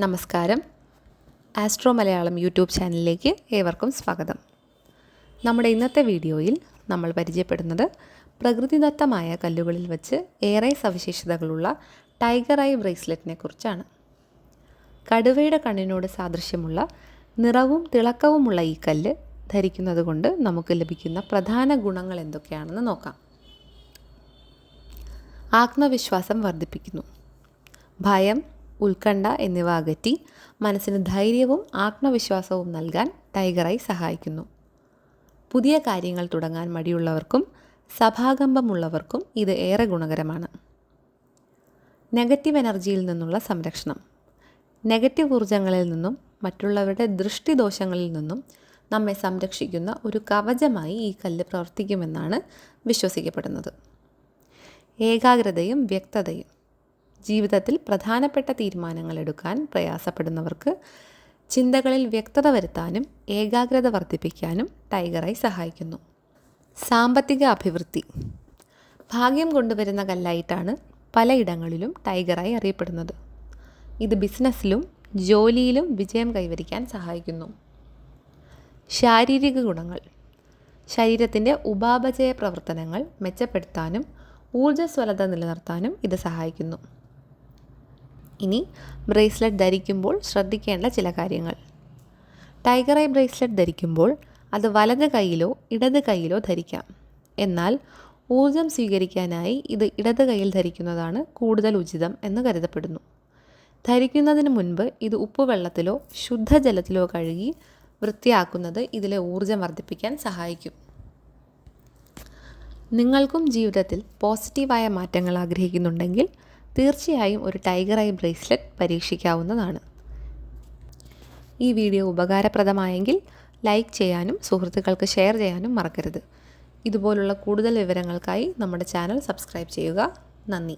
നമസ്കാരം. Astro Malayalam YouTube ചാനലിലേക്ക് ഏവർക്കും സ്വാഗതം. നമ്മുടെ ഇന്നത്തെ വീഡിയോയിൽ നമ്മൾ പരിചയപ്പെടുന്നത് പ്രകൃതിദത്തമായ കല്ലുകളിൽ വെച്ച് ഏറെ സവിശേഷതകളുള്ള ടൈഗർ ഐ ബ്രേസ്ലെറ്റിനെ കുറിച്ചാണ്. കടുവയുടെ കണ്ണിനോട് സാദൃശ്യമുള്ള നിറവും തിളക്കവുമുള്ള ഈ കല്ല് ധരിക്കുന്നത് കൊണ്ട് നമുക്ക് ലഭിക്കുന്ന പ്രധാന ഗുണങ്ങൾ എന്തൊക്കെയാണെന്ന് നോക്കാം. ആത്മവിശ്വാസം വർദ്ധിപ്പിക്കുന്നു. ഭയം, ഉത്കണ്ഠ എന്നിവ അകറ്റി മനസ്സിന് ധൈര്യവും ആത്മവിശ്വാസവും നൽകാൻ ടൈഗർ ഐ സഹായിക്കുന്നു. പുതിയ കാര്യങ്ങൾ തുടങ്ങാൻ മടിയുള്ളവർക്കും സഭാകമ്പമുള്ളവർക്കും ഇത് ഏറെ ഗുണകരമാണ്. നെഗറ്റീവ് എനർജിയിൽ നിന്നുള്ള സംരക്ഷണം. നെഗറ്റീവ് ഊർജ്ജങ്ങളിൽ നിന്നും മറ്റുള്ളവരുടെ ദൃഷ്ടിദോഷങ്ങളിൽ നിന്നും നമ്മെ സംരക്ഷിക്കുന്ന ഒരു കവചമായി ഈ കല്ല് പ്രവർത്തിക്കുമെന്നാണ് വിശ്വസിക്കപ്പെടുന്നത്. ഏകാഗ്രതയും വ്യക്തതയും. ജീവിതത്തിൽ പ്രധാനപ്പെട്ട തീരുമാനങ്ങൾ എടുക്കാൻ പ്രയാസപ്പെടുന്നവർക്ക് ചിന്തകളിൽ വ്യക്തത വരുത്താനും ഏകാഗ്രത വർദ്ധിപ്പിക്കാനും ടൈഗർ ഐ സഹായിക്കുന്നു. സാമ്പത്തിക അഭിവൃദ്ധി. ഭാഗ്യം കൊണ്ടുവരുന്ന കല്ലായിട്ടാണ് പലയിടങ്ങളിലും ടൈഗർ ഐ അറിയപ്പെടുന്നത്. ഇത് ബിസിനസ്സിലും ജോലിയിലും വിജയം കൈവരിക്കാൻ സഹായിക്കുന്നു. ശാരീരിക ഗുണങ്ങൾ. ശരീരത്തിൻ്റെ ഉപാപചയ പ്രവർത്തനങ്ങൾ മെച്ചപ്പെടുത്താനും ഊർജ്ജസ്വലത നിലനിർത്താനും ഇത് സഹായിക്കുന്നു. ഇനി ബ്രേസ്ലെറ്റ് ധരിക്കുമ്പോൾ ശ്രദ്ധിക്കേണ്ട ചില കാര്യങ്ങൾ. ടൈഗർ ഐ ബ്രേസ്ലെറ്റ് ധരിക്കുമ്പോൾ അത് വലത് കൈയിലോ ഇടത് കൈയിലോ ധരിക്കാം. എന്നാൽ ഊർജം സ്വീകരിക്കാനായി ഇത് ഇടത് കൈയിൽ ധരിക്കുന്നതാണ് കൂടുതൽ ഉചിതം എന്ന് കരുതപ്പെടുന്നു. ധരിക്കുന്നതിന് മുൻപ് ഇത് ഉപ്പുവെള്ളത്തിലോ ശുദ്ധജലത്തിലോ കഴുകി വൃത്തിയാക്കുന്നത് ഇതിലെ ഊർജം വർദ്ധിപ്പിക്കാൻ സഹായിക്കും. നിങ്ങൾക്കും ജീവിതത്തിൽ പോസിറ്റീവായ മാറ്റങ്ങൾ ആഗ്രഹിക്കുന്നുണ്ടെങ്കിൽ തീർച്ചയായും ഒരു ടൈഗർ ഐ ബ്രേസ്ലെറ്റ് പരീക്ഷിക്കാവുന്നതാണ്. ഈ വീഡിയോ ഉപകാരപ്രദമായെങ്കിൽ ലൈക്ക് ചെയ്യാനും സുഹൃത്തുക്കൾക്ക് ഷെയർ ചെയ്യാനും മറക്കരുത്. ഇതുപോലുള്ള കൂടുതൽ വിവരങ്ങൾക്കായി നമ്മുടെ ചാനൽ സബ്സ്ക്രൈബ് ചെയ്യുക. നന്ദി.